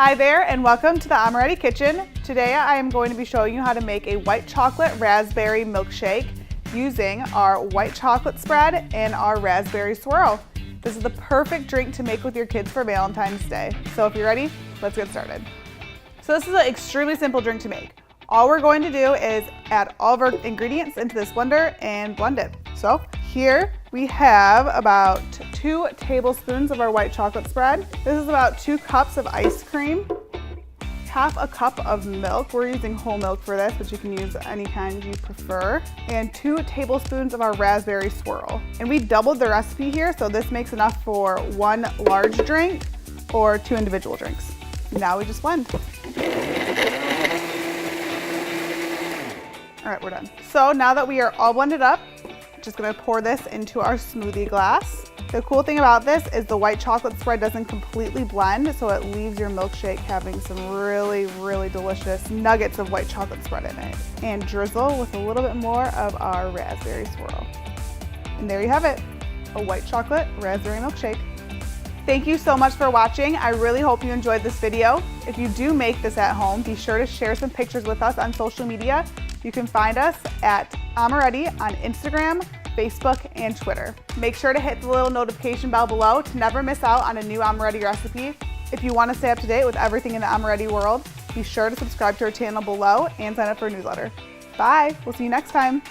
Hi there and welcome to the Amoretti kitchen. Today I am going to be showing you how to make a white chocolate raspberry milkshake using our white chocolate spread and our raspberry swirl. This is the perfect drink to make with your kids for Valentine's Day. So if you're ready, let's get started. So this is an extremely simple drink to make. All we're going to do is add all of our ingredients into this blender and blend it. So here we have about 2 tablespoons of our white chocolate spread. This is about 2 cups of ice cream, half a cup of milk. We're using whole milk for this, but you can use any kind you prefer. And 2 tablespoons of our raspberry swirl. And we doubled the recipe here, so this makes enough for 1 large drink or 2 individual drinks. Now we just blend. All right, we're done. So now that we are all blended up, just gonna pour this into our smoothie glass. The cool thing about this is the white chocolate spread doesn't completely blend, so it leaves your milkshake having some really, really delicious nuggets of white chocolate spread in it. And drizzle with a little bit more of our raspberry swirl. And there you have it, a white chocolate raspberry milkshake. Thank you so much for watching. I really hope you enjoyed this video. If you do make this at home, be sure to share some pictures with us on social media. You can find us at Amoretti on Instagram, Facebook, and Twitter. Make sure to hit the little notification bell below to never miss out on a new Amoretti recipe. If you want to stay up to date with everything in the Amoretti world, be sure to subscribe to our channel below and sign up for a newsletter. Bye, we'll see you next time.